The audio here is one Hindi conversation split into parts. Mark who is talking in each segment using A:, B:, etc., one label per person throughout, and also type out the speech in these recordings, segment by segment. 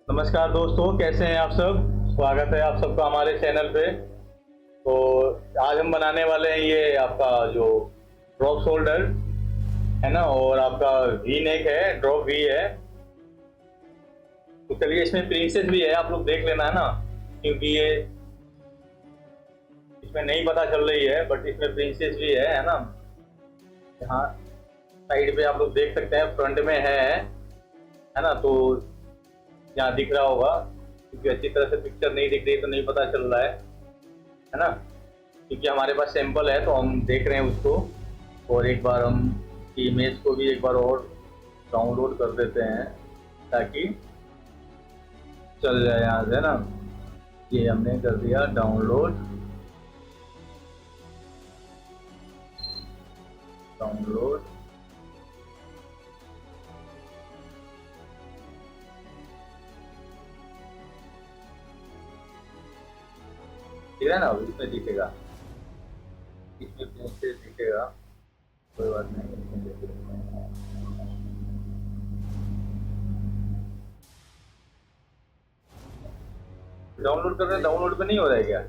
A: नमस्कार दोस्तों, कैसे हैं आप सब। स्वागत है आप सबका हमारे चैनल पे। तो आज हम बनाने वाले हैं ये आपका जो ड्रॉप शोल्डर है ना, और आपका वी नेक है, ड्रॉप वी है। तो चलिए, इसमें प्रिंसेस भी है, आप लोग देख लेना है ना, क्योंकि ये इसमें नहीं पता चल रही है, बट इसमें प्रिंसेस भी है ना। यहाँ साइड पे आप लोग देख सकते हैं, फ्रंट में है ना। तो यहाँ दिख रहा होगा, क्योंकि अच्छी तरह से पिक्चर नहीं दिख रही तो नहीं पता चल रहा है ना। क्योंकि हमारे पास सैंपल है तो हम देख रहे हैं उसको, और एक बार हम इमेज को भी एक बार और डाउनलोड कर देते हैं ताकि चल जाए यहाँ से ना। ये हमने कर दिया डाउनलोड। डाउनलोड ठीक है ना, इसमें दिखेगा, इसमें प्रिंसेस दिखेगा, कोई बात नहीं, इसमें देख लेते हैं। डाउनलोड कर रहे हैं, डाउनलोड पे नहीं हो रहा है क्या।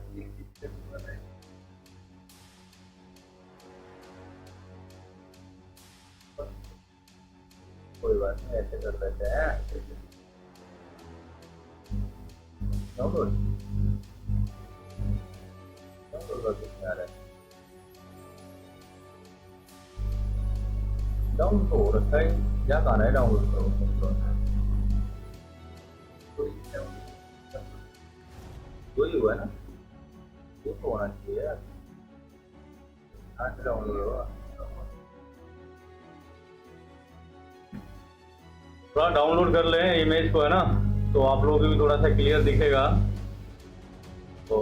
A: कोई बात नहीं, ऐसे कर लेते हैं डाउनलोड। डाउनलोड कर देते हैं, डाउनलोड तो हो रखा है, क्या कहना है, डाउनलोड करो। वही हुआ है ना, ये तो होना चाहिए यार। हाँ, डाउनलोड होगा, थोड़ा डाउनलोड कर लें इमेज को है ना, तो आप लोगों को भी थोड़ा सा क्लियर दिखेगा। तो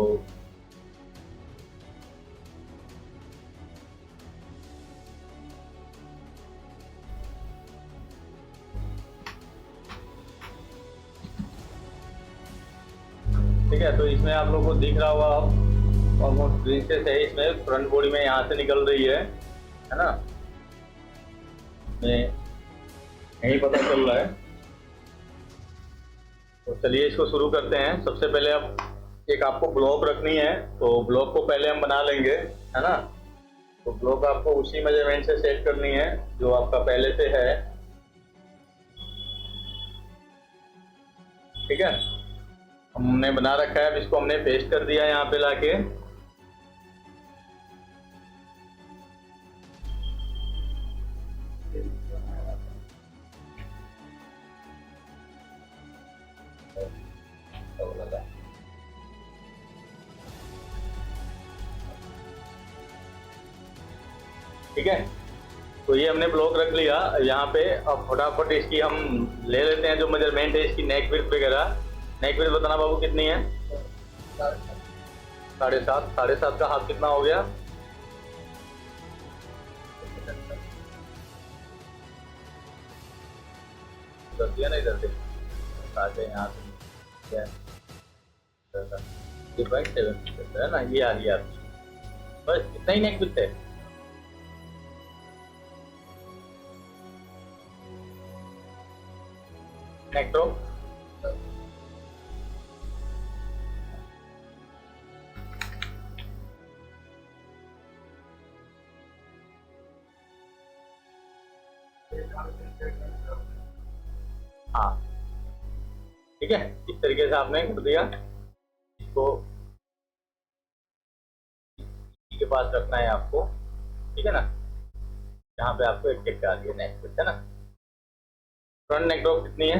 A: ठीक है, तो इसमें आप लोगों को दिख रहा होगा, ऑलमोस्ट प्रिंसेस है इसमें, फ्रंट बॉडी में यहाँ से निकल रही है ना। में यही पता चल रहा है। तो चलिए इसको शुरू करते हैं। सबसे पहले अब एक आपको ब्लॉक रखनी है, तो ब्लॉक को पहले हम बना लेंगे, है ना। तो ब्लॉक आपको उसी मेजरमेंट से सेट करनी है जो आपका पहले से है, ठीक है। हमने बना रखा है, अब इसको हमने पेस्ट कर दिया यहाँ पे लाके। ठीक है, तो ये हमने ब्लॉक रख लिया यहाँ पे। अब फटाफट इसकी हम ले लेते हैं जो मेजरमेंट है इसकी, नेक विड्थ वगैरह। नेक विड्थ बताना बाबू कितनी है। 7.5। 7.5 का हाफ कितना हो गया। कर दिया ना इधर से, साढ़े यहाँ से क्या है, 3.7 है ना, ये आ रही है आपकी। बस इतना ही नेक विड्थ है। नेक ड्रॉप हाँ, ठीक है, इस तरीके से आपने कर दिया। इसको के पास रखना है आपको, ठीक है ना। यहाँ पे आपको एक टिक डाल दिया नेक विड्थ है ना। फ्रंट नेक ड्रॉप कितनी है।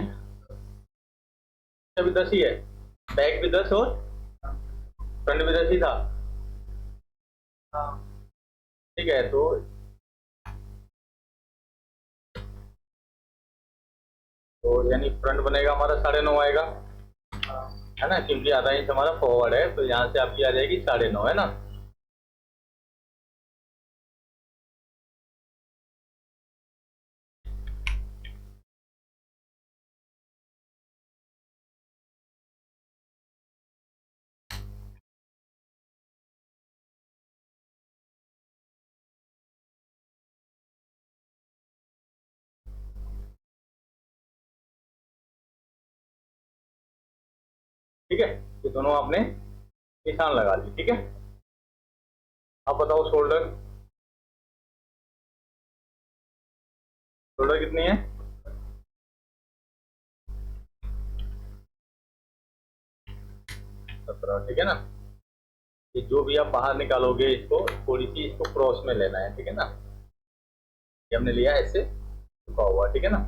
A: अभी 10 ही है, बैक भी 10 और फ्रंट भी 10 ही था। ठीक है, तो यानी फ्रंट बनेगा हमारा 9.5 आएगा, है ना, क्योंकि आधा इंच हमारा फॉरवर्ड है, तो यहाँ से आपकी आ जाएगी 9.5, है ना। ठीक है, ये दोनों आपने निशान लगा ली। ठीक है, अब बताओ शोल्डर, शोल्डर कितनी है? 17। ठीक है ना, ये जो भी आप बाहर निकालोगे इसको थोड़ी सी इसको क्रॉस में लेना है। ठीक है ना, ये हमने लिया ऐसे झुका हुआ। ठीक है ना,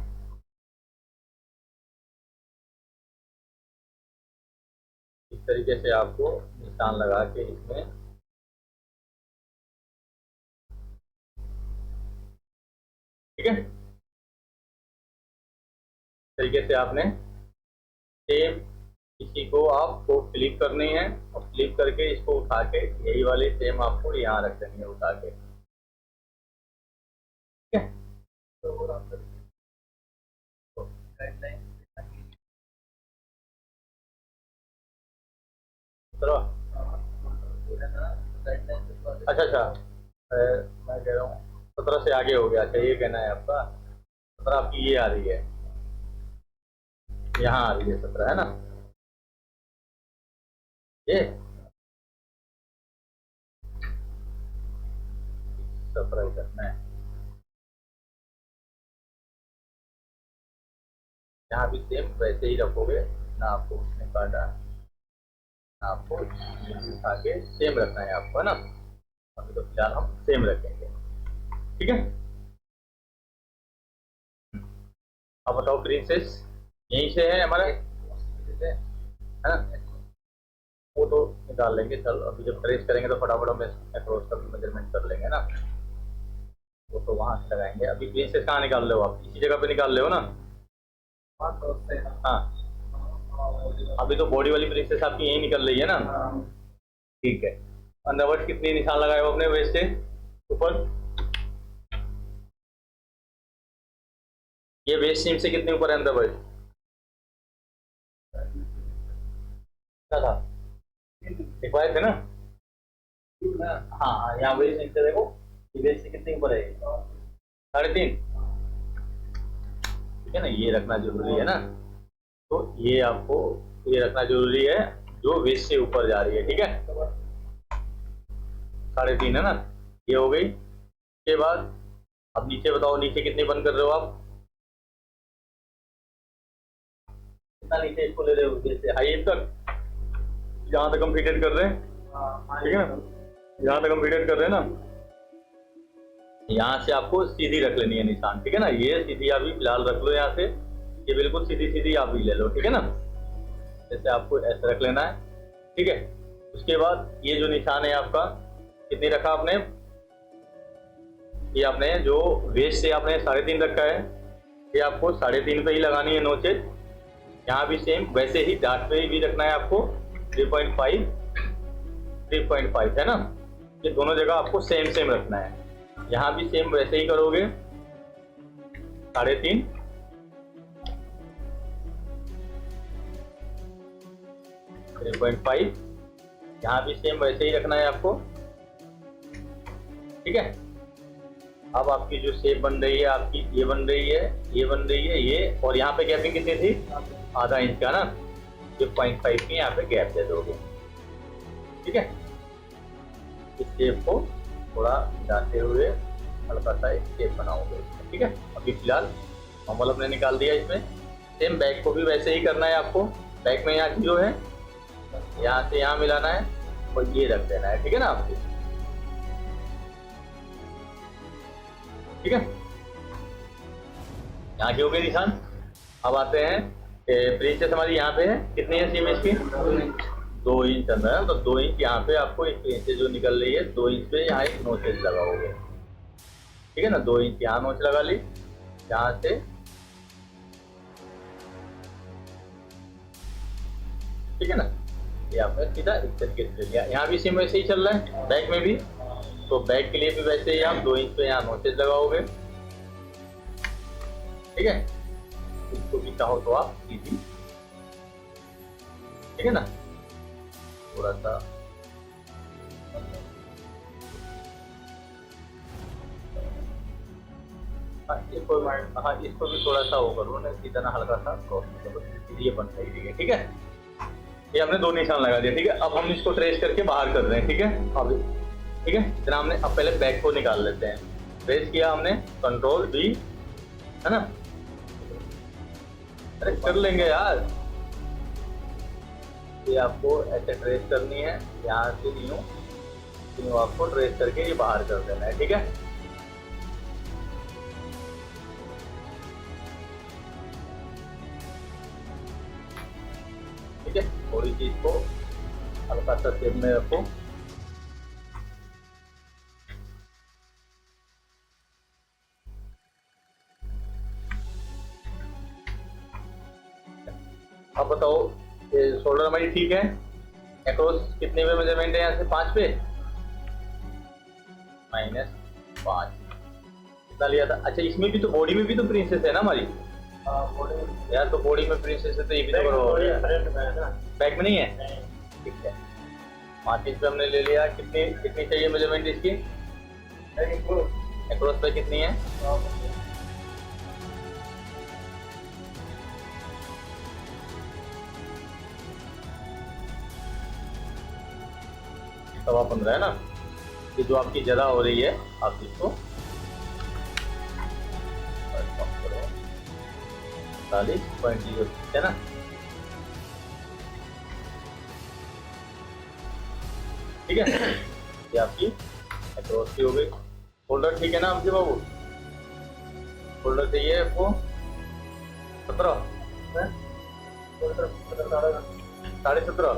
A: इस तरीके से आपको निशान लगा के इसमें, ठीक है, इस तरीके से आपने सेम इसी को आपको फ्लिप करनी है और फ्लिप करके इसको उठा के यही वाली सेम आपको यहाँ रख देनी है उठा के। ठीक है, चलो, अच्छा अच्छा, मैं कह रहा हूँ 17 से आगे हो गया। अच्छा, ये कहना है आपका 17 आपकी ये आ रही है, यहाँ आ रही है 17, है ना, ये 17 ही करना है। यहाँ भी सेम वैसे ही रखोगे ना, आपको उसने काटा, आपको उठा के सेम रखना है आपको, है ना। अभी तो फिलहाल हम सेम रखेंगे। ठीक है, अब बताओ प्रिंसेस यहीं से है हमारे, है ना, वो तो निकाल लेंगे। चल अभी जब ट्रेस करेंगे तो फटाफट हम अक्रॉस का मेजरमेंट कर लेंगे ना, वो तो वहां से लगाएंगे। अभी प्रिंसेस कहाँ निकाल रहे हो आप? इसी जगह पे निकाल रहे हो ना? हाँ, अभी तो बॉडी वाली प्रिंसेस आपकी यही निकल रही है ना। ठीक है, अंडरवर्ड कितनी निशान लगाए हो अपने वेस्ट से ऊपर? ये वेस्ट सीम से कितने ऊपर है अंडरवर्ड? क्या था, एक बार थे ना। हाँ हाँ, यहाँ वेस्ट सीम से देखो, ये वेस्ट से कितने ऊपर है? 3.5। ठीक है ना, ये रखना जरूरी है ना, तो ये आपको ये रखना जरूरी है जो वेस्ट से ऊपर जा रही है। ठीक है, 3.5 है ना, ये हो गई। उसके बाद अब नीचे बताओ, नीचे कितनी बंद कर रहे हो आप? कितना नीचे इसको ले रहे हो? जैसे हाइट तक, जहां तक हम फिटेड कर रहे हैं। ठीक है ना, जहां तक हम फिटेड कर रहे हैं ना, यहाँ से आपको सीधी रख लेनी है निशान। ठीक है ना, ये सीधी अभी फिलहाल रख लो यहाँ से, ये बिल्कुल सीधी सीधी आप भी ले लो। ठीक है ना, जैसे आपको ऐसे रख लेना है। ठीक है, उसके बाद ये जो निशान है आपका, कितनी रखा आपने? ये आपने जो वेस्ट से आपने 3.5 रखा है, ये आपको 3.5 पे ही लगानी है नोचेज। यहाँ भी सेम वैसे ही डाट पे भी रखना है आपको 3.5 3.5, है ना। ये दोनों जगह आपको सेम सेम रखना है। यहाँ भी सेम वैसे ही करोगे, 3.5 3.5, यहाँ भी सेम वैसे ही रखना है आपको। ठीक है, अब आपकी जो शेप बन रही है आपकी, ये बन रही है, ये बन रही है, ये, और यहाँ पे गैपिंग कितनी थी? ½ इंच का ना, जो 0.5 की यहाँ पे गैप दे दोगे। ठीक है, इस शेप को थोड़ा जाते हुए हल्का सा एक शेप बनाओगे। ठीक है, अभी फिलहाल नॉर्मल हमने निकाल दिया इसमें। सेम बैक को भी वैसे ही करना है आपको। बैक में यहाँ 0 है, यहाँ से यहाँ मिलाना है और ये रख देना है। ठीक है ना आपको, ठीक है, यहाँ की हो गई निशान। अब आते हैं प्रिंसेस हमारी यहाँ पे है, कितनी है सीम इसकी? 2 इंच अंदर है, तो 2 इंच यहाँ पे आपको एक प्रिंसेस जो निकल रही है 2 इंच पे यहाँ एक नोचेज लगाओगे। ठीक है ना, 2 इंच यहाँ नोच लगा ली, यहाँ से ठीक है ना, ये आपने सीधा इस तरीके से लिया। यहाँ भी सेम वैसे ही चल रहा है, बैक में भी, तो बैक के लिए भी वैसे ही आप 2 इंच पे यहाँ नोचेज लगाओगे। ठीक है, इसको भी चाहो तो आप सीधी, ठीक है ना, थोड़ा सा इसको भी थोड़ा सा वो करो ना, सीधा ना हल्का सा क्रॉस में, ये बन रही है। ठीक है, ये हमने 2 निशान लगा दिया, ठीक है। अब हम इसको ट्रेस करके बाहर कर रहे हैं, ठीक है। अब ठीक है, इतना हमने। अब पहले बैक को निकाल लेते हैं। ट्रेस किया हमने, कंट्रोल V, है ना। अरे कर लेंगे यार। ये आपको ऐसे ट्रेस करनी है, यहाँ से यूँ आपको ट्रेस करके ये बाहर कर देना है, ठीक है। ठीक है, थोड़ी चीज को हल्का सा शेप में रखो। अब बताओ, ये शोल्डर हमारी ठीक है। अक्रॉस कितने पे मेजरमेंट है, यहाँ से 5 पे, -5 कितना लिया था। अच्छा, इसमें भी तो, बॉडी में भी तो प्रिंसेस है ना हमारी। यार तो बॉडी में प्रिंसेस है तो ये भी तो करो। बैक में नहीं है, ठीक है। 5 इंच पे हमने ले लिया। कितनी चाहिए मेजरमेंट इसकी, अक्रॉस पे कितनी है। सवा 15 है ना। ये जो आपकी ज्यादा हो रही है, आप इसको 40.0 है ना। ठीक है, ये आपकी अक्रॉस की हो गई। फोल्डर ठीक है ना आपके बाबू, फोल्डर चाहिए आपको 17, 17.5,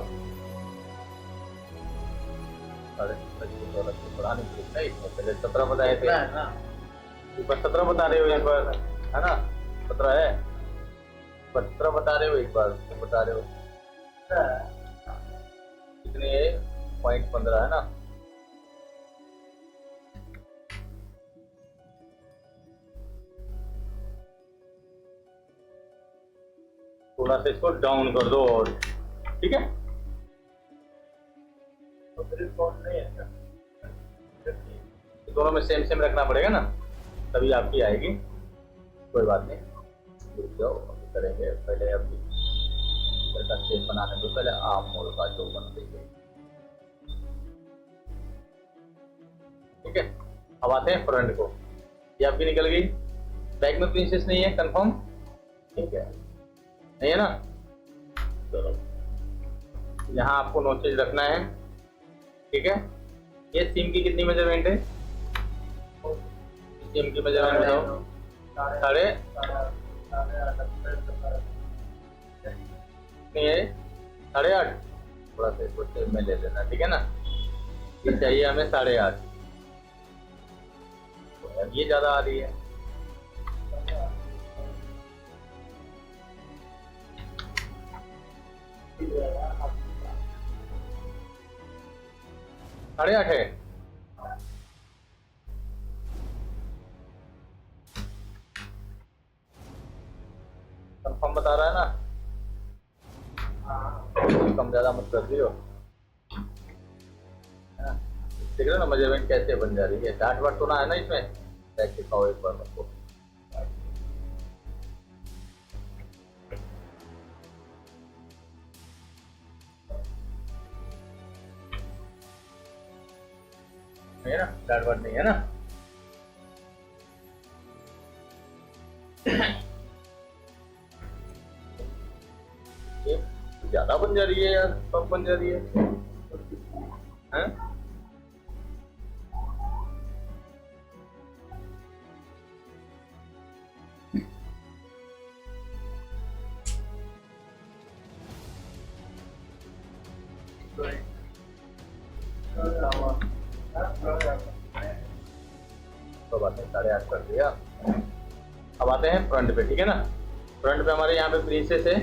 A: बढ़ाने के लिए इसमें पहले 17 बताए थे, ऊपर 17 बता रहे हो एक बार, है ना। 17 है, 17 बता रहे हो एक बार, तो बता रहे हो कितने है, 0.15 है ना। थोड़ा सा इसको डाउन कर दो और, ठीक है। दोनों में सेम सेम रखना पड़ेगा ना, तभी आपकी आएगी। कोई बात नहीं, रुक जाओ, अभी करेंगे। पहले अभी का शेप बनाने दो, पहले आर्म मोल का जो बन देंगे, ठीक है। अब आते हैं फ्रंट को। ये आपकी निकल गई। बैक में प्रिंसेस नहीं है, कंफर्म, ठीक है, नहीं है ना। चलो, यहाँ आपको नोचेज रखना है, ठीक है। ये सीम की कितनी मेजरमेंट है, सीम की मेजरमेंट बताओ। 8.5, थोड़ा सा इसको शेप में ले लेना, ठीक है ना। ये चाहिए हमें 8.5, ये ज्यादा आ रही है। साढ़े आठ है, कंफर्म बता रहा है ना। कम ज्यादा मत कर दियो, देख रहे हो ना मेजरमेंट कैसे बन जा रही है। डांट वाट तो ना है ना इसमें, चेक दिखाओ एक बार आपको। नहीं है ना, डांट वाट नहीं है ना। ये ज्यादा बन जा रही है यार, कम बन जा रही है, हैं? तो बात नहीं, 8.5 कर दिया। अब आते हैं फ्रंट पे, ठीक है ना। फ्रंट पे हमारे यहाँ पे प्रिंसेस है,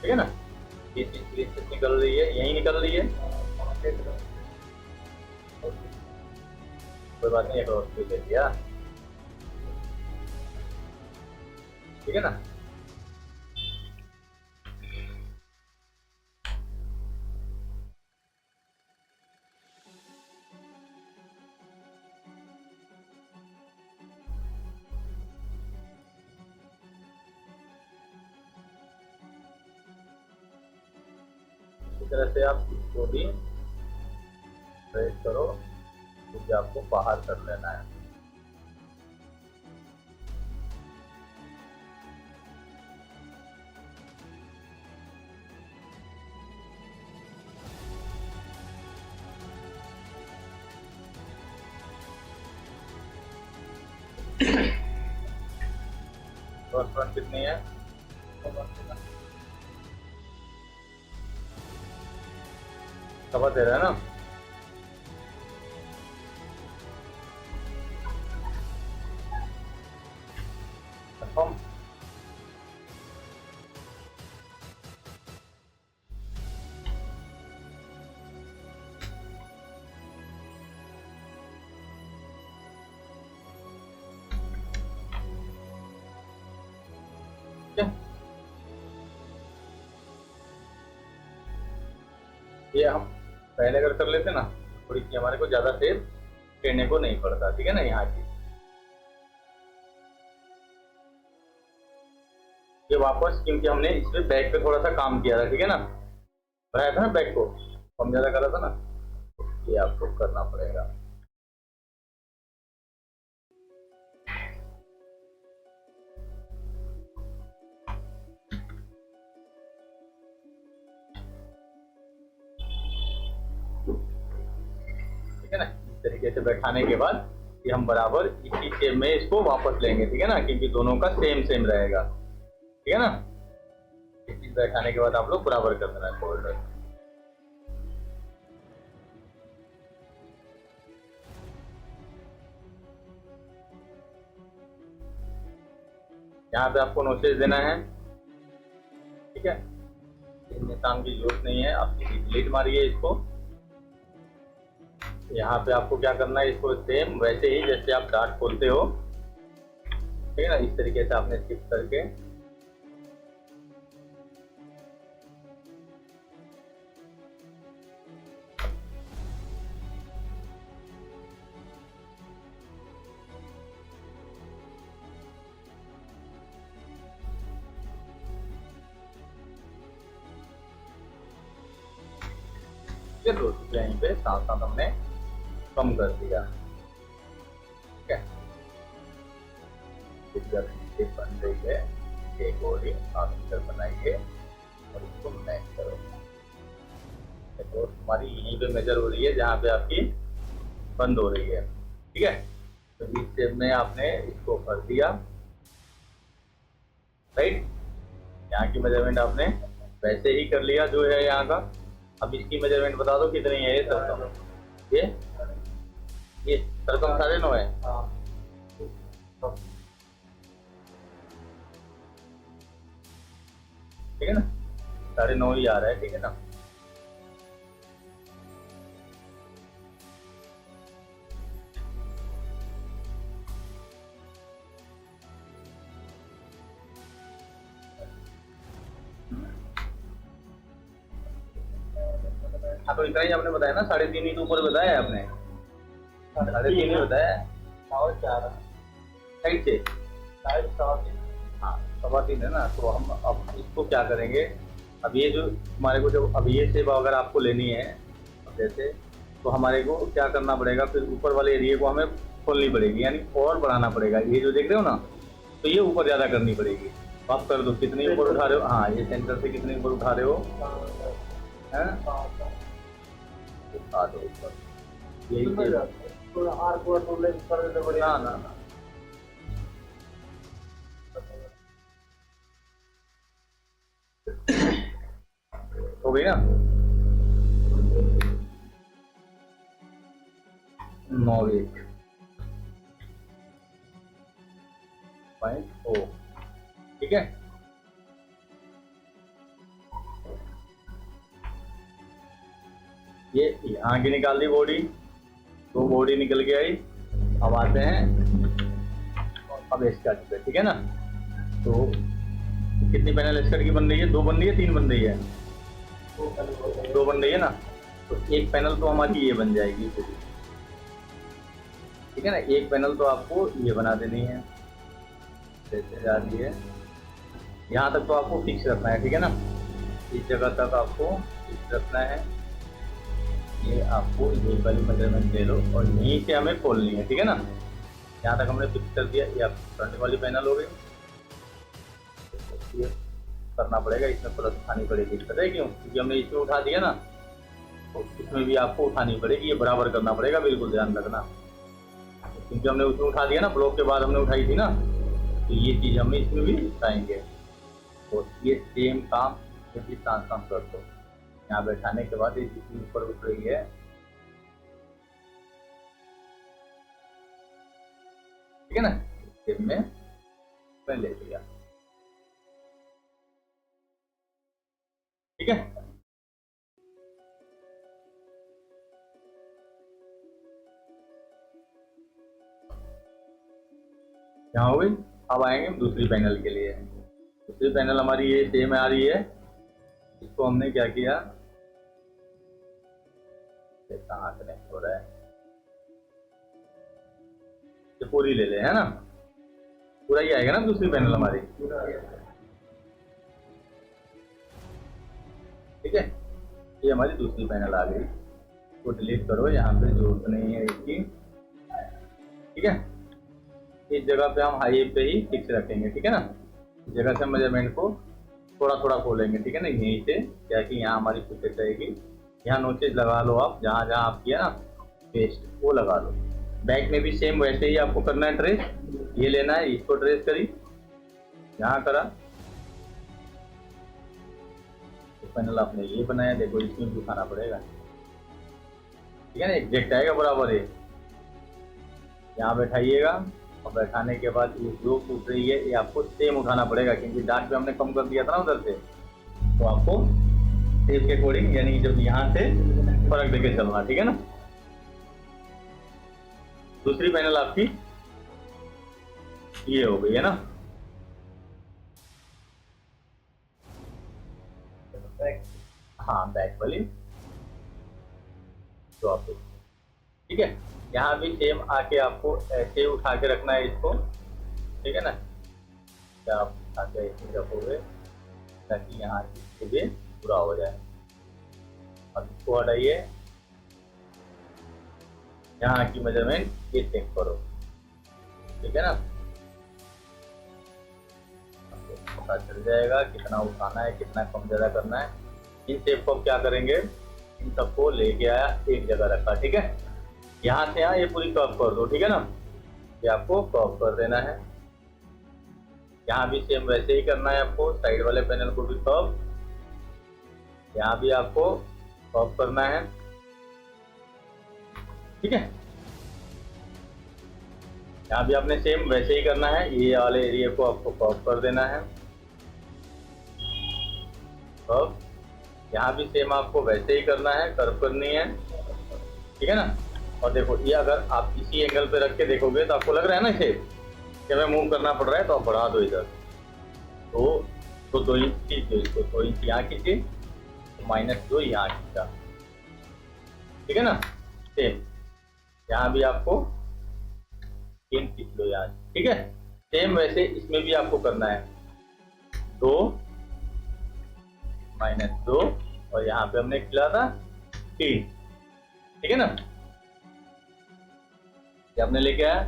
A: ठीक है ना। ये चीज प्रिंसेस निकल रही है, यही निकल रही है, कोई बात नहीं, एक ले लिया, ठीक है ना। इसी तरह से आप इसको भी प्रेस करो, क्योंकि आपको बाहर कर लेना है। तो फ्रंट कितनी है? सवा 13 है ना? कंफर्म। ये हम पहले अगर कर लेते ना, थोड़ी सी हमारे को ज्यादा देर टेढ़ने को नहीं पड़ता, ठीक है ना। यहाँ की ये वापस, क्योंकि हमने इसमें बैक पे थोड़ा सा काम किया था, ठीक है ना, बढ़ाया था ना बैक को, कम ज्यादा कर रहा था ना, ये आपको करना पड़ेगा। ठीक है ना, इस तरीके से बैठाने के बाद ये हम बराबर इसी शेप में इसको वापस लेंगे, ठीक है ना, क्योंकि दोनों का सेम सेम रहेगा, ठीक है ना। इस चीज बैठाने के बाद आप लोग बराबर कर देना है फोल्डर। यहाँ पे आपको नोचेस देना है, ठीक है, निशान की जरूरत नहीं है, आप डिलीट मारिए इसको। यहाँ पे आपको क्या करना है, इसको सेम वैसे ही जैसे आप डार्ट खोलते हो, ठीक है ना, इस तरीके से आपने शिफ्ट करके दोस्तों यहीं पे साथ साथ हमने कम कर दिया, ठीक है। बन रही है, एक और ही आप इंटर बनाइए और इसको मैच करो। तो हमारी यहीं पे मेजर हो रही है जहाँ पे आपकी बंद हो रही है, ठीक है। तो इस स्टेप में आपने इसको कर दिया, राइट। यहाँ की मेजरमेंट आपने वैसे ही कर लिया जो है यहाँ का। अब इसकी मेजरमेंट बता दो कितनी है। ये सरकम, ये सरकम 9.5 है। ठीक है ना, 9.5 ही आ रहा है, ठीक है ना। हाँ तो इतना ही आपने बताया ना, 3.5 ही तो ऊपर बताया है आपने, 3.5 ही बताया है। साइड से हाँ 3.25 है ना। तो हम अब इसको क्या करेंगे, अब ये जो हमारे को जब अब ये सेब अगर आपको लेनी है जैसे, तो हमारे को क्या करना पड़ेगा, फिर ऊपर वाले एरिया को हमें खोलनी पड़ेगी, यानी और बढ़ाना पड़ेगा। ये जो देख रहे हो ना, तो ये ऊपर ज़्यादा करनी पड़ेगी। तो आप कर दो, कितनी ऊपर उठा रहे हो। हाँ ये सेंटर से कितने ऊपर उठा रहे हो, उठा दो ऊपर, यही ना ना ना हो गई ना। 9.8 ठीक है। ये यहाँ की निकाल दी बॉडी, तो बॉडी निकल के आई। अब आते हैं अब स्कर्ट पे, ठीक है ना। तो कितनी पैनल स्कर्ट की बन रही है, 2 बन रही है, 3 बन रही है, 2 बन रही है ना। तो एक पैनल तो हमारी ये बन जाएगी पूरी, ठीक है ना। एक पैनल तो आपको ये बना देनी है, जैसे जा रही है यहाँ तक तो आपको फिक्स रखना है, ठीक है ना। इस जगह तक आपको फिक्स रखना है। ये आपको ये वाली मेजरमेंट ले लो और यहीं से हमें खोलनी है, ठीक है ना। यहाँ तक हमने फिक्स कर दिया। ये आप फ्रंट वाली पैनल हो गई। ये करना पड़ेगा, इसमें प्लस उठानी पड़ेगी, पता है क्यों? क्योंकि हमने इसमें उठा दिया ना, तो इसमें भी आपको उठानी पड़ेगी। ये बराबर करना पड़ेगा, बिल्कुल ध्यान रखना, क्योंकि हमने उसमें उठा दिया ना, ब्लॉक के बाद हमने उठाई थी ना, तो ये चीज़ हम इसमें भी उठाएंगे। तो ये सेम काम जैसे ट्रांसफॉर्म कर दो। यहाँ बैठाने के बाद ये जितनी ऊपर उठ रही है, ठीक है ना, स्टेप में मैं ले लिया, ठीक है। यहाँ हो गई। अब आएंगे दूसरी पैनल के लिए। दूसरी पैनल हमारी ये सेम आ रही है। इसको हमने क्या किया, कहाँ कनेक्ट हो रहा है, ये पूरी ले ले, है ना, पूरा ही आएगा ना दूसरी पैनल हमारी, ठीक है। ये हमारी दूसरी पैनल आ गई। तो डिलीट करो, यहाँ पे जरूरत नहीं है इसकी, ठीक है। इस जगह पे हम हाई पे ही फिक्स रखेंगे, ठीक है ना। इस जगह से मेजरमेंट को थोड़ा थोड़ा खोलेंगे, ठीक है ना, यहीं से, क्या कि यहाँ हमारी फिक्स रहेगी। यहाँ नोचेज लगा लो आप, जहाँ जहाँ आप किया ना पेस्ट, वो लगा लो। बैक में भी सेम वैसे ही आपको करना है ट्रेस। ये लेना है, इसको ट्रेस करी, यहाँ करा, तो पैनल आपने ये बनाया, देखो इसमें भी उठाना पड़ेगा, ठीक है ना, एग्जैक्ट आएगा बराबर है। यहाँ बैठाइएगा, और बैठाने के बाद ये जो टूट रही है ये आपको सेम उठाना पड़ेगा, क्योंकि डार्क पे हमने कम कर दिया था ना उधर से, तो आपको टेप के अकॉर्डिंग, यानी जब यहाँ से फर्क देके चलना, ठीक है ना। दूसरी पैनल आपकी ये हो गई है ना। हाँ, बैक वाली तो आप, ठीक है। यहाँ भी सेम आके आपको ऐसे उठा के रखना है इसको, ठीक है ना। क्या आप उठा के ऐसे रखोगे ताकि यहाँ की चीजें पूरा हो जाए। अब इसको हटाइए, यहाँ की मेजरमेंट ये चेक करो, ठीक है ना, आपको पता चल जाएगा कितना उठाना है, कितना कम ज़्यादा करना है। इन शेप को क्या करेंगे, इन सबको लेके आया, एक जगह रखा, ठीक है। यहाँ से यहाँ ये पूरी कर्व कर दो, ठीक है ना, ये आपको कर्व कर देना है। यहाँ भी सेम वैसे ही करना है आपको, साइड वाले पैनल को भी कर्व, यहाँ भी आपको कर्व करना है, ठीक है। यहाँ भी आपने सेम वैसे ही करना है, ये वाले एरिया को आपको कर्व कर देना है, कर्व। यहाँ भी सेम आपको वैसे ही करना है, कर्व करनी है, ठीक है ना। और देखो ये अगर आप इसी एंगल पे रख के देखोगे तो आपको लग रहा है ना इसे कि हमें मूव करना पड़ रहा है, तो आप बढ़ा दो इधर, तो 2 इंच खींच दो इसको, 2 इंच यहाँ खींचे, -2 यहाँ खींचा, ठीक है ना। सेम यहाँ भी आपको 3 खींच लो यहाँ, ठीक है। सेम वैसे इसमें भी आपको करना है, 2 -2 और यहाँ पे हमने खिला था 3, ठीक है ना। ये आपने लेके आया।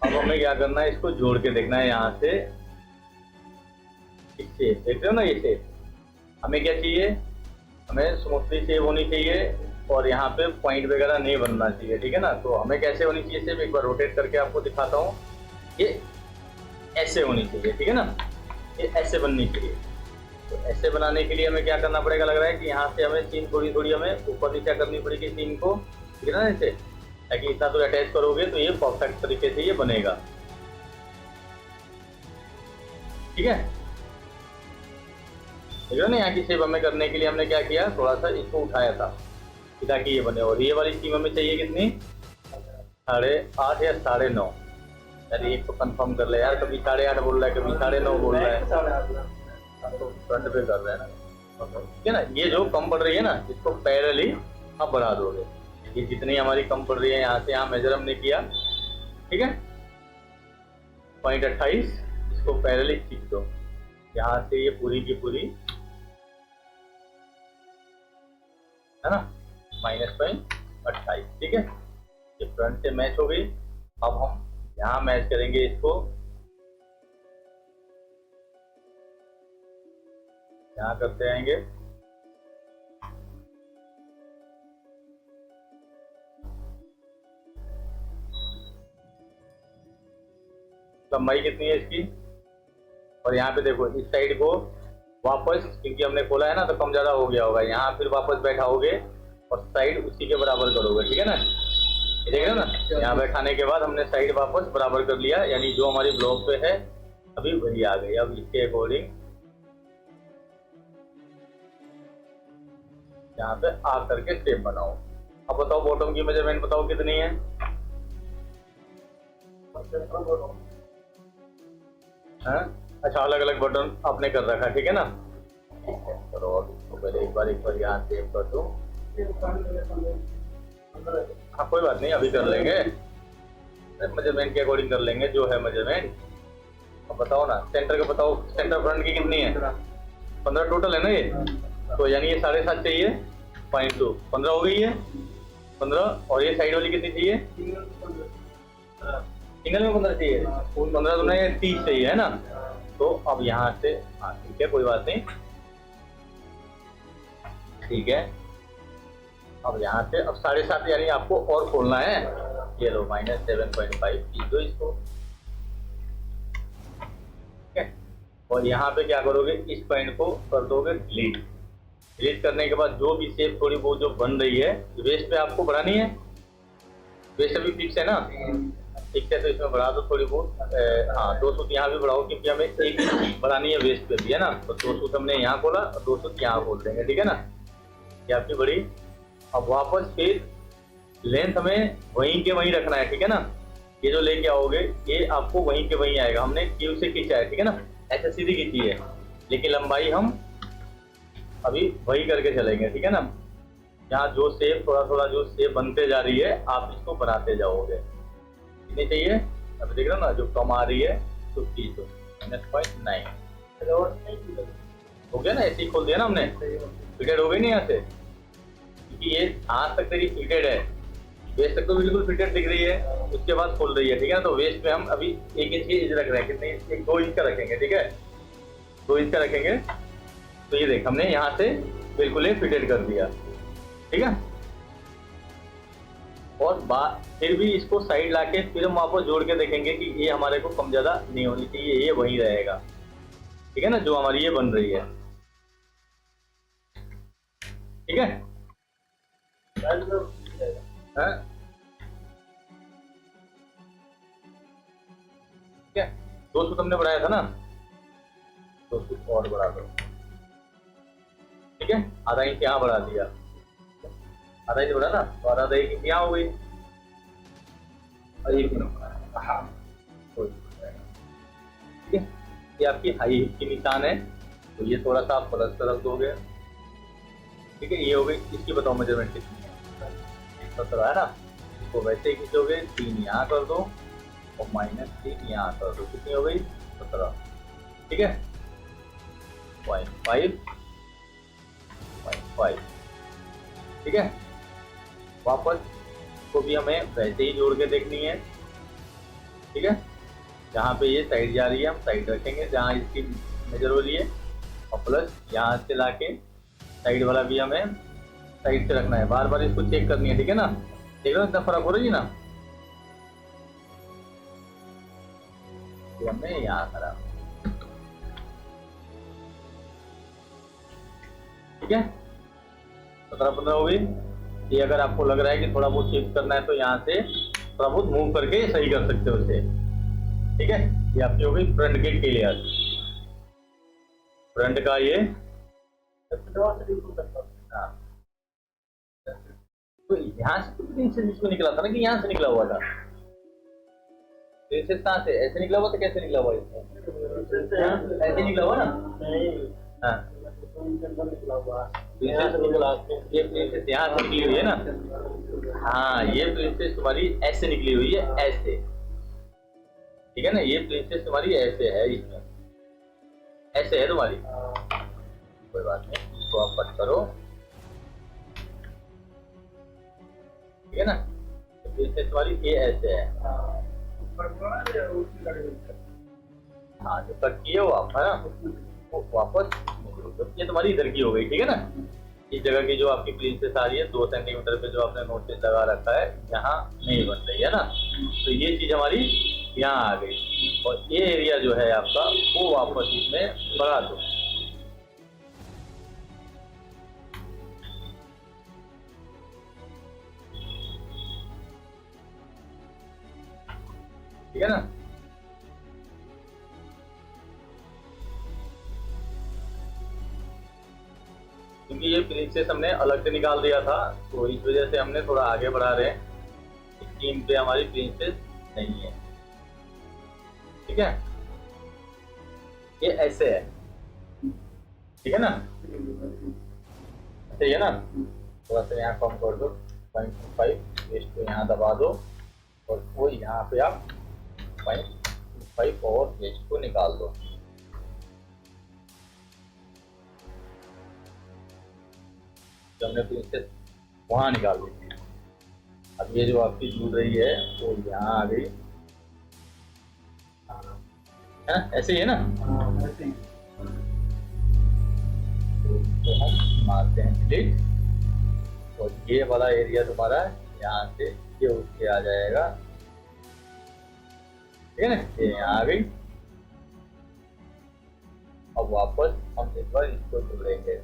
A: अब हमें क्या करना है, इसको जोड़ के देखना है यहाँ से, इससे देख रहे हो ना, ये शेप हमें क्या चाहिए, हमें स्मूथली शेप होनी चाहिए और यहाँ पे पॉइंट वगैरह नहीं बनना चाहिए, ठीक है ना। तो हमें कैसे होनी चाहिए शेप, एक बार रोटेट करके आपको दिखाता हूँ। ये ऐसे होनी चाहिए, ठीक है ना, ये ऐसे बननी चाहिए। तो ऐसे बनाने के लिए हमें क्या करना पड़ेगा, लग रहा है कि यहाँ से हमें सीन थोड़ी थोड़ी हमें ऊपर नीचे करनी पड़ेगी सीन को, ठीक है ना, ऐसे, ताकि इतना तो अटैच करोगे तो ये परफेक्ट तरीके से ये बनेगा, ठीक है। देख रहे हो ना, यहाँ की शेप हमें करने के लिए हमने क्या किया, थोड़ा सा इसको उठाया था ताकि ये बने। और ये वाली सीम हमें चाहिए कितनी, 8.5 या 9.5। यार एक तो कंफर्म कर ले यार, कभी 8.5 बोल रहा है, कभी 9.5 बोल रहा है, तो फ्रंट पे कर रहे हैं ना, ठीक है ना। ये जो कम पड़ रही है ना, इसको पैरेलली आप बढ़ा दोगे। ये जितनी हमारी कम पड़ रही है, यहाँ से यहाँ मेजर हमने किया, ठीक है, 0.28, इसको पैरेलली खींच दो, यहाँ से ये पूरी की पूरी है ना, -0.28। ठीक है, ये फ्रंट से मैच हो गई। अब हम यहाँ मैच करेंगे इसको, यहाँ करते आएंगे। लंबाई कितनी है इसकी, और यहाँ पे देखो इस साइड को वापस, क्योंकि हमने खोला है ना तो कम ज्यादा हो गया होगा, यहाँ फिर वापस बैठाओगे और साइड उसी के बराबर करोगे। ठीक है ना, ये देख रहे हो ना, यहाँ बैठाने के बाद हमने साइड वापस बराबर कर लिया, यानी जो हमारी ब्लॉक पे है अभी वही आ गई। अब इसके अकॉर्डिंग यहाँ पे आ करके स्टेप बनाओ। अब बताओ बॉटम की मेजरमेंट बताओ कितनी है। हाँ? अच्छा, अलग अलग बटन आपने कर रखा, ठीक है ना। चलो अब इसको पहले एक बार यहाँ सेव कर दो। हाँ कोई बात नहीं, अभी कर लेंगे, मेजरमेंट के अकॉर्डिंग कर लेंगे जो है मेजरमेंट। अब बताओ ना, सेंटर का बताओ, सेंटर फ्रंट की कितनी है, 15 टोटल है ना ये, तो यानी ये 7.5 चाहिए, 15 हो गई है 15। और ये साइड वाली कितनी चाहिए, सिंगल में 15 चाहिए, 15 दूना ये 30 चाहिए, है ना। तो अब यहाँ से, हाँ ठीक है कोई बात नहीं, ठीक है। अब यहाँ से अब 7.5 यानी आपको और खोलना है, ये लो -7.5 खींच दो इसको, ठीक है। और यहाँ पे क्या करोगे, इस पॉइंट को कर दोगे डिलीट। डिलीट करने के बाद जो भी शेप थोड़ी बहुत जो बन रही है, वेस्ट पे आपको बढ़ानी है, वेस्ट अभी फिक्स है ना, फिक्स है तो इसमें बढ़ा दो थोड़ी बहुत। हाँ 2 सूत यहाँ भी बढ़ाओ, क्योंकि हमें एक बढ़ानी है वेस्ट पे भी, है ना। तो 2 सूत हमने यहाँ खोला और 2 सूत यहाँ खोल देंगे, ठीक है ना, ये आपकी बड़ी। अब वापस फिर लेंथ हमें वहीं के वहीं रखना है, ठीक है ना। ये जो लेके आओगे ये आपको वहीं के वहीं आएगा, हमने क्यू से खींचा है, ठीक है ना, ऐसे सीधी खींची है, लेकिन लंबाई हम अभी वही करके चलेंगे, ठीक है ना। यहाँ जो शेप थोड़ा थोड़ा जो शेप बनते जा रही है, आप इसको बनाते जाओगे। कितनी चाहिए, अभी देख रहे हो ना, जो कम आ रही है तो खींच दो, -0.9 हो गया ना, ऐसे ही खोल दिया ना हमने, फिटेड हो गई नहीं यहाँ से, क्योंकि ये आज तक तेरी फिटेड है, वेस्ट तक तो बिल्कुल फिटेड दिख रही है, उसके बाद खोल रही है, ठीक है ना। तो वेस्ट पे हम अभी 1 इंच की एज रख रहे हैं, कितने, 2 इंच का रखेंगे, ठीक है, 2 इंच का रखेंगे। तो ये देख हमने यहाँ से बिल्कुल ही फिटेड कर दिया, ठीक है। और फिर भी इसको साइड लाके फिर हम वापस जोड़ के देखेंगे कि ये हमारे को कम ज्यादा नहीं होनी चाहिए, ये वही रहेगा, ठीक है ना, जो हमारी ये बन रही है, ठीक है। ठीक है, 2 सूत हमने बढ़ाया था ना, 2 सूत और बढ़ा दो, ठीक है। आधा इंच यहाँ बढ़ा दिया, आधा इंच बढ़ा ना, तो आधा इंच यहाँ हो गई, और 1 इंच, हाँ ठीक है। ये आपकी हाई हिप की निशान है, तो ये थोड़ा सा आप प्लस तरफ दोगे, ठीक है। ये हो गई, इसकी बताओ मेजरमेंट कितनी है, 17 है ना, इसको वैसे ही खींचोगे, 3 यहाँ कर दो और -3 यहाँ कर दो, कितनी हो गई 17, ठीक है। 0.5 ठीक है। वापस को भी हमें वैसे ही जोड़ के देखनी है, ठीक है। जहाँ पे ये साइड जा रही है हम साइड रखेंगे, जहाँ इसकी मेजर हो रही है, और प्लस यहाँ से लाके साइड वाला भी हमें साइड से रखना है, बार बार इसको चेक करनी है, ठीक है ना। देख रहे हो इतना फर्क हो रही है ना, तो हमने यहाँ करा, ठीक है। 17-15 हो गई। ये अगर आपको लग रहा है कि थोड़ा बहुत शिफ्ट करना है तो यहाँ से थोड़ा बहुत मूव करके सही कर सकते हो उसे, ठीक है। ये आपकी हो गई फ्रंट की क्लियर, फ्रंट का ये, हाँ तो यहाँ से तो प्रिंसेस इसमें निकला था ना, कि यहाँ से निकला हुआ था, प्रिंसेस कहाँ से, ऐसे निकला हुआ था, कैसे निकला हुआ इसमें, ऐसे निकला हुआ ना, हाँ ये प्रिंसेस यहाँ से निकली हुई है ना, हाँ ये प्रिंसेस तुम्हारी ऐसे निकली हुई है, ऐसे, ठीक है ना। ये प्रिंसेस तुम्हारी ऐसे है, इसमें ऐसे है तुम्हारी, कोई बात नहीं, इसको आप कट करो, ठीक है ना। तो प्रिंसेस वाली ये ऐसे है। हाँ जो कट की है वो आप है ना वो वापस ये तुम्हारी इधर की हो गई, ठीक है ना। इस जगह की जो आपकी प्रिंसेस आ रही है 2 सेंटीमीटर पे जो आपने नोटिस लगा रखा है यहाँ नहीं बन रही है ना, तो ये चीज हमारी यहाँ आ गई और ये एरिया जो है आपका वो वापस इसमें बढ़ा दो। ठीक है ना। क्योंकि ये प्रिंसेस हमने अलग से निकाल दिया था तो इस वजह से हमने थोड़ा आगे बढ़ा रहे हैं। स्क्रीन पे हमारी प्रिंसेस नहीं है, ठीक है। ये ऐसे है, ठीक है ना। सही है ना। थोड़ा सा यहाँ कम कर दो 0.5, वेस्ट को यहाँ दबा दो और वो यहाँ पे आप 0.5 और वेस्ट को निकाल दो। तो हमने प्रिंसेस वहां निकाल दी थी। अब ये जो आपकी जुड़ रही है वो तो यहाँ आ गई है ना, ऐसे ही है ना। तो हम मारते हैं डिलीट और ये वाला एरिया तुम्हारा यहाँ से ये उठ के आ जाएगा, ठीक है ना। ये यहाँ आ गई। अब वापस हम एक बार इसको जोड़ेंगे।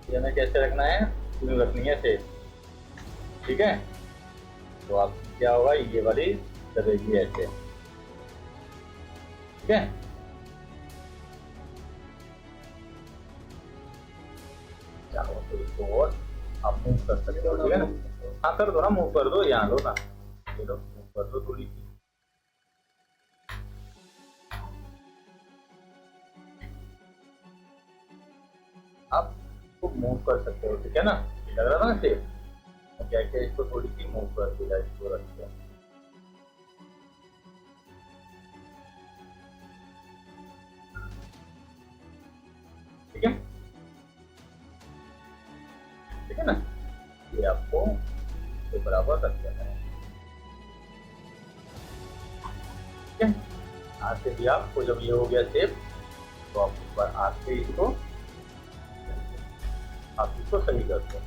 A: ये हमें कैसे रखना है, क्यों रखनी है सेफ, ठीक है। तो आप क्या होगा ये वाली दबेगी ऐसे, ठीक है। चाहो तो इसको और आप मूव कर सकते हो, ठीक है ना। हाँ कर दो ना, मूव कर दो, यहाँ दो ना, चलो मूव कर दो थोड़ी सी। आप मूव कर सकते हो, ठीक है ना। लग रहा था ना सेफ, क्या क्या इसको थोड़ी सी मूव कर दिया, इसको रखते हैं, ठीक है, ठीक है ना। ये आपको तो बराबर रख देना है, ठीक है। हाथ से भी आपको जब ये हो गया सेफ तो आप ऊपर हाथ से इसको आप इसको सही कर दो,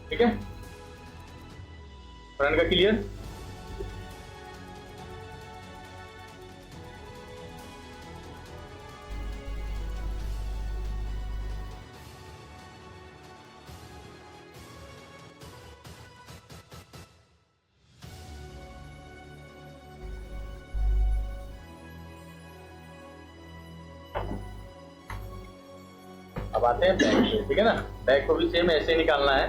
A: ठीक है। फ्रंट का क्लियर। अब आते हैं बैक पे, ठीक है ना। बैक को भी सेम ऐसे ही निकालना है।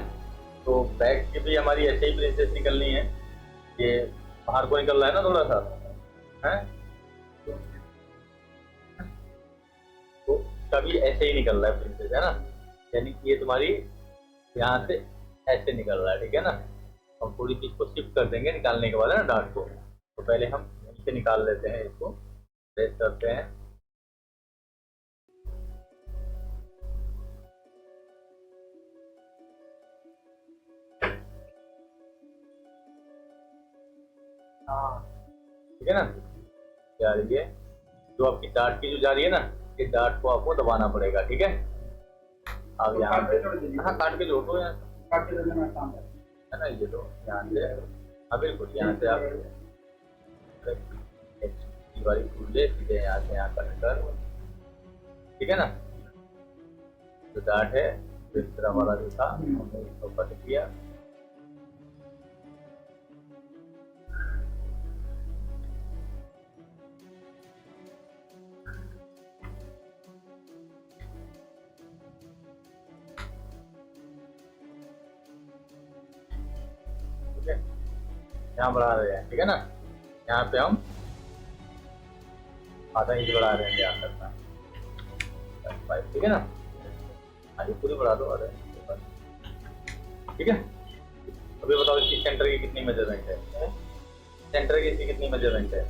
A: तो बैक की भी हमारी ऐसे ही प्रिंसेस निकलनी है। ये बाहर को निकल रहा है ना थोड़ा सा, है तो कभी ऐसे ही निकल रहा है प्रिंसेस, है ना। यानी कि ये तुम्हारी यहाँ से ऐसे निकल रहा है, ठीक है ना। हम थोड़ी सी इसको शिफ्ट कर देंगे निकालने के बाद, है ना, डार्ट को। तो पहले हम यहीं से निकाल लेते हैं, इसको प्रेस करते हैं। ठीक है ना। जा रही है जो आपकी डार्ट की जो जा रही है ना, ये डार्ट को आपको दबाना पड़ेगा, ठीक है। अब यहाँ पे हाँ काट के जोड़ दो, यहाँ है ना, ये दो यहाँ से। हाँ बिल्कुल, यहाँ से आप वाली टूल ले सीधे यहाँ से यहाँ कट कर, ठीक है ना। जो डार्ट है तो इस तरह वाला जो था हमने इसको कट किया, यहाँ बढ़ा रहे हैं, ठीक है ना। यहाँ पे हम आधा इंच बढ़ा रहे हैं यहाँ तक, ठीक है ना। आगे पूरी बढ़ा दो आधा इंच के बाद। ठीक है। अभी बताओ इसकी सेंटर की कितनी मेजरमेंट है, सेंटर की इसकी कितनी मेजरमेंट है।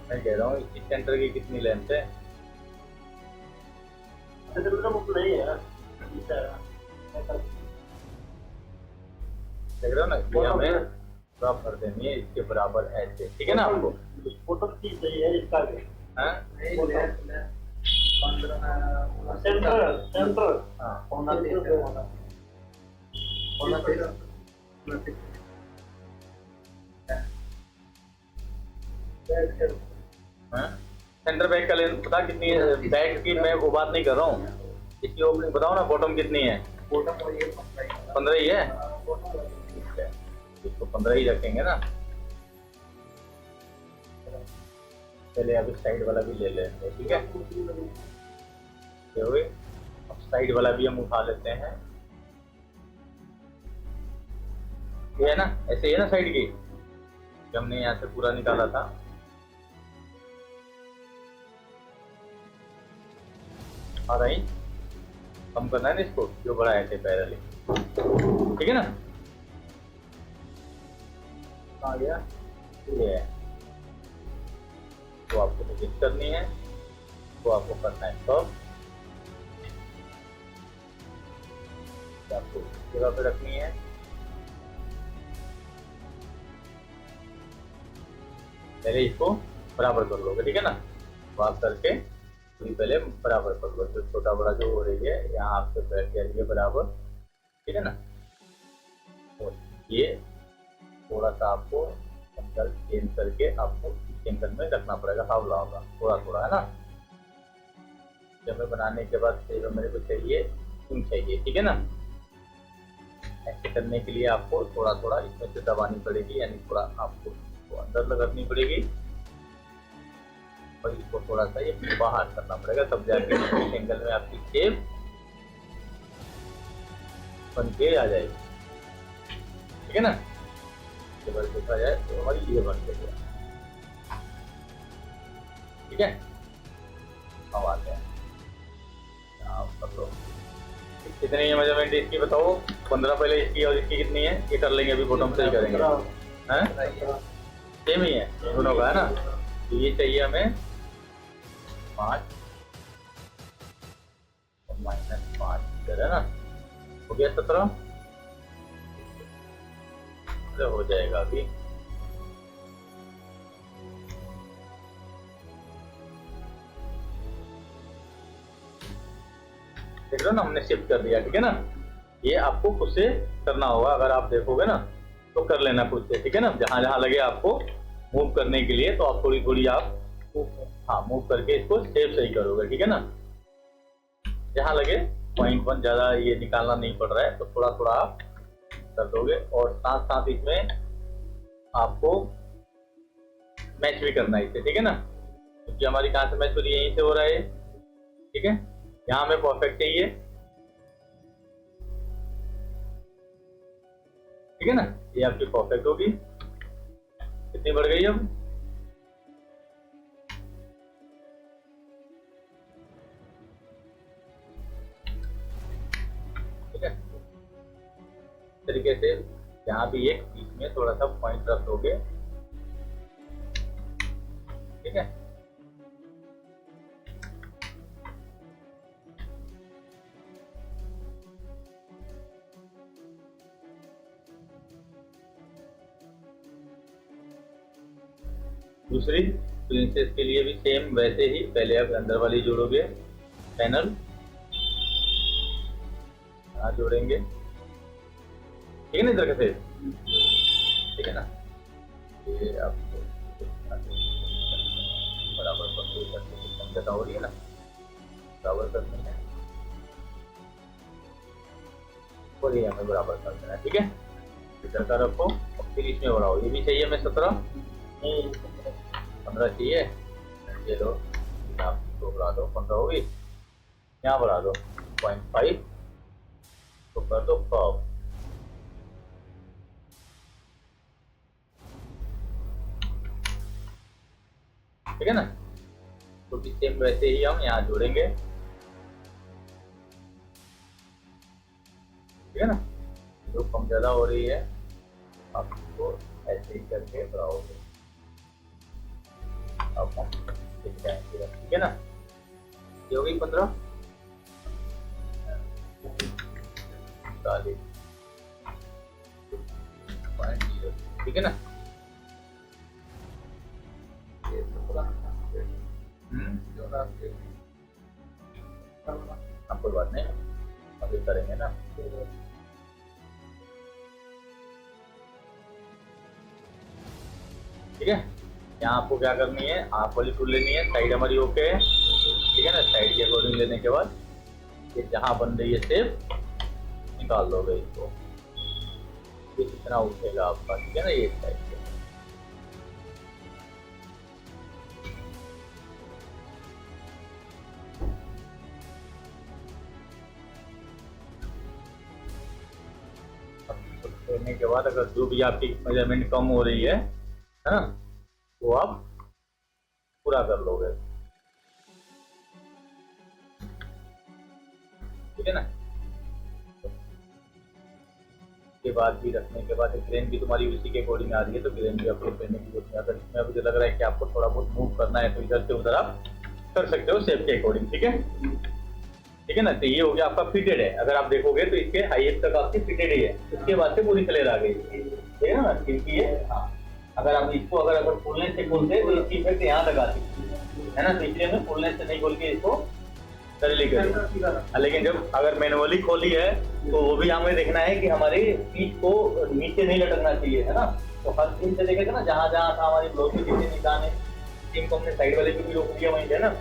A: मैं कह रहा हूँ इसकी सेंटर की कितनी लेंथ है। देख रहे हो ना, ये हमें ड्रॉप कर देनी है इसके बराबर ऐसे, ठीक है ना आपको।
B: फोटो खींच रही है इसका भी।
A: हाँ
B: सेंटर सेंटर
A: हाँ हाँ। सेंटर बैक का लेंथ पता कितनी है, बैक की मैं वो बात नहीं कर रहा हूँ, इसकी ओपनिंग बताओ ना, बॉटम कितनी है। 15 ही है, ठीक है, इसको 15 ही रखेंगे ना। पहले अब साइड वाला भी ले लेंगे, ठीक है। अब साइड वाला भी हम उठा लेते हैं, ये है ना, ऐसे ही है ना साइड की, हमने यहाँ से पूरा निकाला था। आ रही कम करना है ना इसको, जो बड़ा है पैरेलल, ठीक है ना। आ गया, ये है तो आपको एडिट करनी है, वो आपको करना है सब, आपको जगह पे रखनी है। पहले इसको बराबर कर लोगे, ठीक है ना, बात करके पहले बराबर कर लो, जो छोटा बड़ा जो हो रही है यहाँ आपसे बैठ जाएगी बराबर, ठीक है ना। तो ये थोड़ा सा आपको अंदर चेंज करके आपको इस एंगल में रखना पड़ेगा, हावला होगा थोड़ा थोड़ा, है ना। जब मैं बनाने के बाद फिर मेरे को चाहिए चाहिए, ठीक है ना। ऐसे करने के लिए आपको थोड़ा थोड़ा इसमें से दबानी पड़ेगी, यानी थोड़ा आपको अंदर लगानी पड़ेगी और इसको थोड़ा सा ये बाहर करना पड़ेगा, तब जाके इस एंगल में आपकी शेप बन के आ जाएगी, ठीक है ना। अगर देखा जाए तो हमारी ये बन गई है, ठीक है। अब आते हैं कर लो कितनी है मेजरमेंट इसकी बताओ। 15 पहले इसकी, और इसकी कितनी है ये कर लेंगे, अभी बॉटम से ही करेंगे, हैं सेम ही है दोनों का, है ना। तो ये चाहिए हमें 5 और -5 इधर, है ना। हो गया 17, अरे हो जाएगा अभी। देख लो ना, हमने शिफ्ट कर दिया, ठीक है ना। ये आपको खुद से करना होगा, अगर आप देखोगे ना तो कर लेना खुद से, ठीक है ना। जहां जहां लगे आपको मूव करने के लिए, तो आप थोड़ी थोड़ी आप हाँ मूव करके इसको शेप सही करोगे, ठीक है ना। जहां लगे पॉइंट 1 ज्यादा ये निकालना नहीं पड़ रहा है, तो थोड़ा थोड़ा आप कर दोगे, और साथ साथ इसमें आपको मैच भी करना है इसे, ठीक है ना। क्योंकि हमारी कहाँ से मैच हो रही है, यहीं से हो रहा है, ठीक है। यहाँ हमें परफेक्ट चाहिए, ठीक है ना। ये आपकी परफेक्ट होगी, कितनी बढ़ गई अब, ठीक है। इस तरीके से यहाँ भी एक बीच में थोड़ा सा पॉइंट रख दोगे, ठीक है। दूसरी प्रिंसेस के लिए भी सेम वैसे ही, पहले आप अंदर वाली जोड़ोगे, पैनल यहाँ जोड़ेंगे, ठीक है ना, इधर कैसे, ठीक है ना। ये आपको बराबर समझौता हो रही है ना, बराबर करनी है और ये हमें बराबर कर देना है, ठीक है। इधर का रखो, और फिर इसमें बढ़ाओ, ये भी चाहिए हमें 17, 15 चाहिए, ये लो आप तो बढ़ा दो, 15 होगी, यहाँ बढ़ा दो 0.5, तो कर दो कर्व, ठीक है ना। तो सेम वैसे ही हम यहाँ जोड़ेंगे, ठीक है ना। जो कम ज़्यादा हो रही है आप इसको ऐसे ही करके बढ़ाओगे, अब हम दिख जाएंगे, ठीक है ना। ये हो गई 15 40, ठीक है ना। अब कोई बात नहीं, अभी करेंगे ना। ठीक है, यहाँ आपको क्या करनी है, आप वाली टूल लेनी है, साइड हमारी ओके है, ठीक है ना। साइड के अकॉर्डिंग लेने के बाद ये जहाँ बन रही है शेप निकाल दोगे इसको, ये कितना उठेगा आपका, ठीक है ना। ये साइड से करने के बाद अगर जो भी आपकी मेजरमेंट कम हो रही है ना, वो आप पूरा कर लोगे, ठीक है ना। के बाद भी रखने के बाद ग्रेन भी तुम्हारी उसी के अकॉर्डिंग आ रही है, तो ग्रेन भी आपको करने की जरूरत नहीं। अगर इसमें मुझे लग रहा है कि आपको थोड़ा बहुत मूव करना है तो इधर से उधर आप कर सकते हो शेप के अकॉर्डिंग, ठीक है, ठीक है ना। तो ये हो गया आपका फिटेड है। अगर आप देखोगे तो इसके हाईएस्ट तक आपकी फिटेड ही है, इसके बाद से पूरी क्लियर आ गई, ठीक है ना, क्योंकि ये हाँ, अगर आप इसको अगर फुलनेस से खोलते तो इसकी इफेक्ट यहाँ तक आती है ना, तो इसलिए मैं फुलनेस से नहीं खोल के इसको कर ली। लेकिन जब अगर मैनुअली खोली है तो वो भी हमें देखना है कि हमारी पीठ को नीचे नहीं लटकना चाहिए, है ना। तो हर चीज से देखेगा ना, जहाँ जहाँ था हमारी ब्लॉक के नीचे निशान है, टीम को हमने साइड वाले भी रोक दिया वहीं, है ना।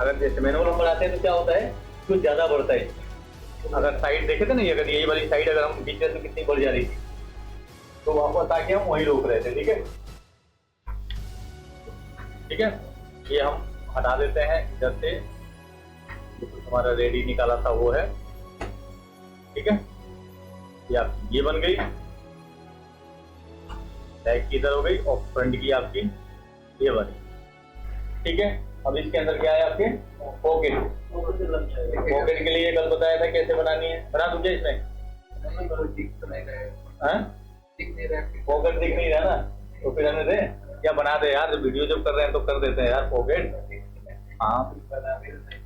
A: अगर जैसे मैनुअल हम बढ़ाते हैं तो क्या होता है, कुछ ज्यादा बढ़ता है। अगर साइड देखे थे ना, अगर यही वाली साइड अगर हम बीच में कितनी बढ़ जा रही थी, तो वापस आके हम वहीं रोक रहे थे, ठीक है, ठीक है। ये हम हटा देते हैं इधर से, हमारा रेडी निकाला था वो है, ठीक है। ये बन गई, बैक की इधर हो गई और फ्रंट की आपकी ये बनी, ठीक है। अब इसके अंदर क्या है आपके पॉकेट, पॉकेट के लिए कल बताया था कैसे बनानी है, बना दूंगा इसमें, पॉकेट दिख नहीं रहा ना, तो फिर हमें दे क्या बना दे यार, वीडियो जब कर रहे हैं तो कर देते हैं यार पॉकेट, हाँ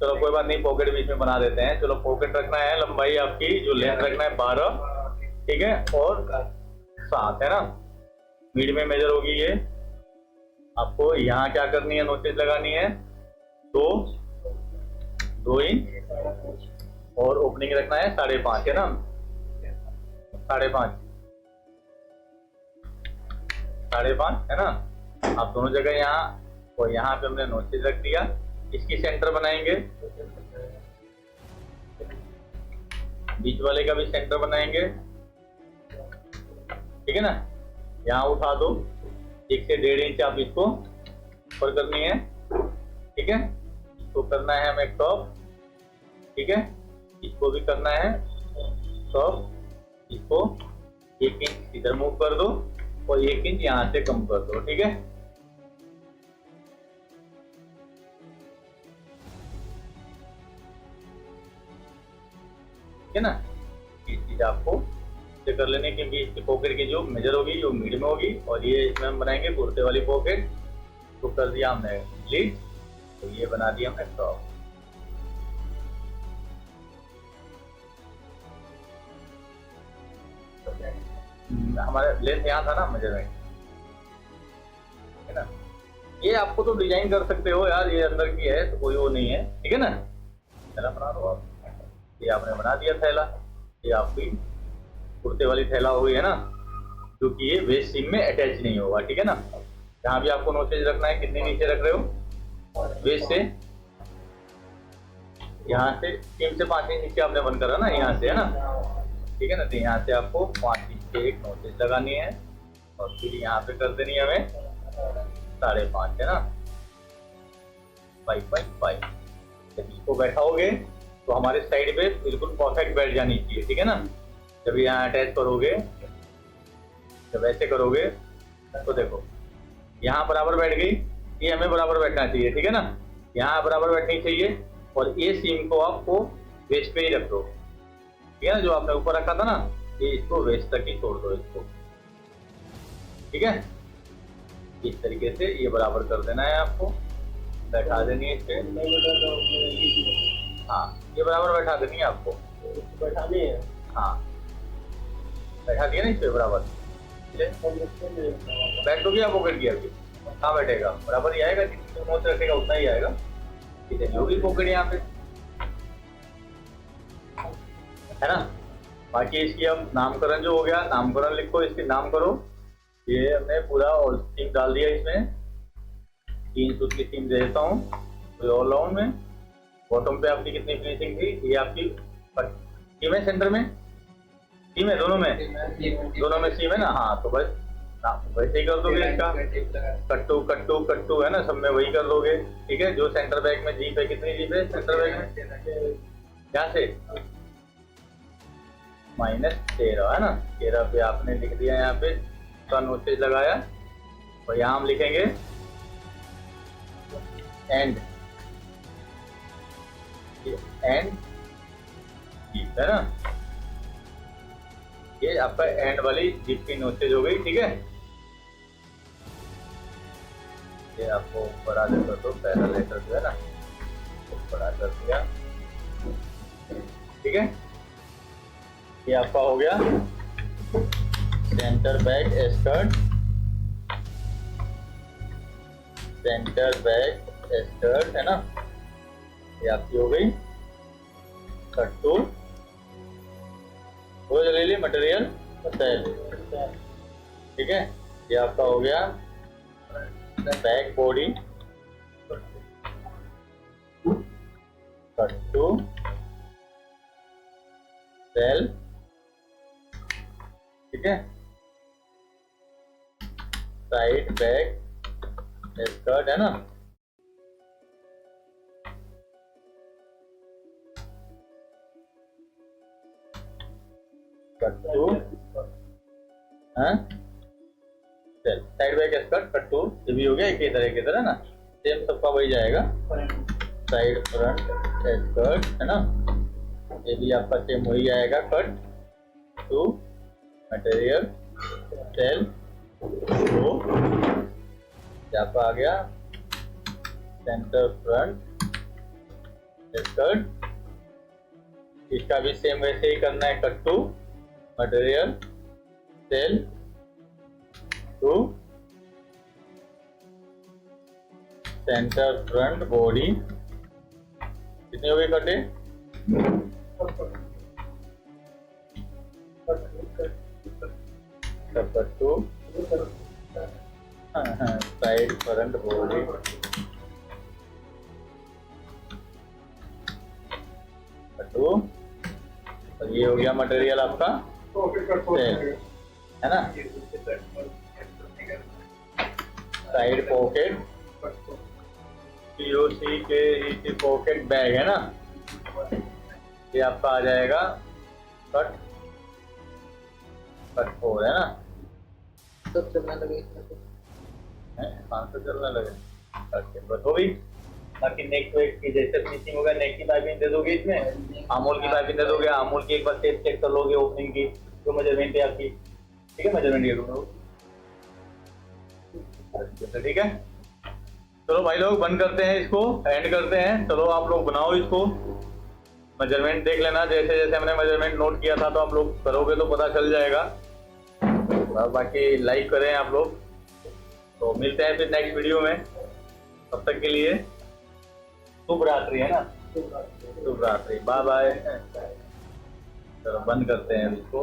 A: चलो कोई बात नहीं, पॉकेट बीच में बना देते हैं। चलो पॉकेट रखना है, लंबाई आपकी जो लेंथ रखना है 12, ठीक है, और 7 है ना, मिड में मेजर होगी ये। आपको यहाँ क्या करनी है, नोचेज लगानी है 2 इंच और ओपनिंग रखना है 5.5, है ना, 5.5 है ना। आप दोनों जगह यहाँ और यहाँ पे हमने नोचेज रख दिया, इसकी सेंटर बनाएंगे, बीच वाले का भी सेंटर बनाएंगे, ठीक है ना। यहाँ उठा दो 1 से 1.5 इंच आप इसको ऊपर करनी है, ठीक है। इसको करना है हमें टॉप, ठीक है, इसको भी करना है टॉप, इसको 1 इंच इधर मूव कर दो और 1 इंच यहाँ से कम कर दो, ठीक है। ठीक है ना, ये चीज आपको कर लेने के बीच की पॉकेट की जो मेजर होगी जो मिड में होगी, और ये इसमें हम बनाएंगे कुर्ते वाली पॉकेट, तो कर दिया हमने लीड, तो ये बना दिया हमने टॉप। हमारा लेंथ यहाँ था ना मेजरमेंट, है ना। ये आपको तो डिजाइन कर सकते हो यार, ये अंदर की है तो कोई वो नहीं है, ठीक है ना। थैला बना दो आप, ये आपने बना दिया थैला, ये आपकी कुर्ते वाली थैला हो गई है ना, क्योंकि ये वेस्ट सीम में अटैच नहीं होगा, ठीक है ना। जहाँ भी आपको नोचेज रखना है, कितने नीचे रख रहे हो, वेस्ट से यहाँ से 3 से 5 इंच नीचे आपने बंद करा ना, यहाँ से, है ना, ठीक है ना। तो यहाँ से आपको 5 इंच के एक नोचेज लगानी है और फिर यहाँ पे कर देनी है हमें 5.5, है ना, 5.5। जब इसको बैठाओगे तो हमारे साइड पे बिल्कुल परफेक्ट बैठ जानी चाहिए, ठीक है ना। जब यहाँ अटैच करोगे, जब ऐसे करोगे तो देखो यहाँ बराबर बैठ गई, ये हमें बराबर बैठना चाहिए, ठीक है ना, यहाँ बराबर बैठनी चाहिए। और ये सीम को आपको वेस्ट पे ही रख दो, ठीक है ना, जो आपने ऊपर रखा था ना, ये इसको वेस्ट तक ही छोड़ दो इसको, ठीक है। इस तरीके से ये बराबर कर देना है आपको, बैठा देनी है इस पे। हाँ, ये बराबर बैठा देनी है आपको,
B: बैठानी है।
A: हाँ बैठा दिया ना इस पे बराबर। बैठ तो गया पॉकेट गियर की, कहाँ बैठेगा, बराबर ही आएगा, जितनी नोच रखेगा उतना ही आएगा। इतनी होगी पॉकेट यहाँ पे, है ना। बाकी इसकी अब नामकरण जो हो गया, नामकरण लिखो, इसकी नाम करो। ये हमने पूरा और सीम डाल दिया इसमें, 3 सूत की सीम दे देता हूँ ऑल राउंड में। बॉटम पे आपकी कितनी फिनिशिंग थी, ये आपकी सीम है, सेंटर में सीम है, दोनों में सीम है ना। हाँ तो बस वैसे ही कर दोगे इसका, कट्टू कट्टू कट्टू है ना, सब में वही कर दोगे, ठीक है। जो सेंटर बैक में जीप है, कितनी जीप है सेंटर बैक में, यहाँ से -13 है ना, 13 पे आपने लिख दिया, यहाँ पे का नोटिस लगाया, और यहाँ हम लिखेंगे एंड, एंड जीप है ना, ये आपका एंड वाली जीप की नोटिस हो गई, ठीक है। ये आपको बड़ा कर दो, पहला लेटर जो है ना बड़ा कर दिया, ठीक है। ये आपका हो गया centre back skirt, centre back skirt है ना, ये आपकी हो गई कट्टू। वो ले ली मटेरियल सेल, ठीक है। ये आपका हो गया बैक बॉडी कट्टू सेल, ठीक है। साइड बैक स्कर्ट है ना, कट्टू, हाँ चल साइड बैक स्कर्ट कट्टू, ये भी हो गया एक ही तरह की तरह ना, सेम सबका वही जाएगा। साइड फ्रंट स्कर्ट है ना, ये भी आपका सेम वही आएगा, कट टू मटेरियल सेल तो आपका आ गया सेंटर फ्रंट स्कर्ट। इसका भी सेम वैसे ही करना है, cut to material sell to centre front body. कितने हो गए कटे, कट्टू साइड फ्रंट बॉडी, कट्टू, और ये हो गया मटेरियल आपका सेल है ना। साइड पॉकेट POC के पॉकेट बैग है ना, ये आपका आ जाएगा कट 4 है ना।
C: सब चलने लगे,
A: 500 चलने लगे, बस हो गई। बाकी नेक वेक की जैसे फिनिशिंग होगा, नेक की पाइपिंग दे दोगे इसमें, आमूल की पाइपिंग दे दोगे, आमूल की एक बार टेप चेक कर लोगे ओपनिंग की, जो मेजरमेंट है आपकी, ठीक है, मेजरमेंट ये करो, ठीक है। चलो भाई लोग बंद करते हैं, इसको एंड करते हैं। चलो आप लोग बनाओ इसको, मेजरमेंट देख लेना, जैसे जैसे हमने मेजरमेंट नोट किया था, तो आप लोग करोगे तो पता चल जाएगा। और बाकी लाइक करें आप लोग, तो मिलते हैं फिर नेक्स्ट वीडियो में, तब तक के लिए शुभ रात्रि है ना, शुभ रात्रि, बाय बाय। चलो बंद करते हैं इसको।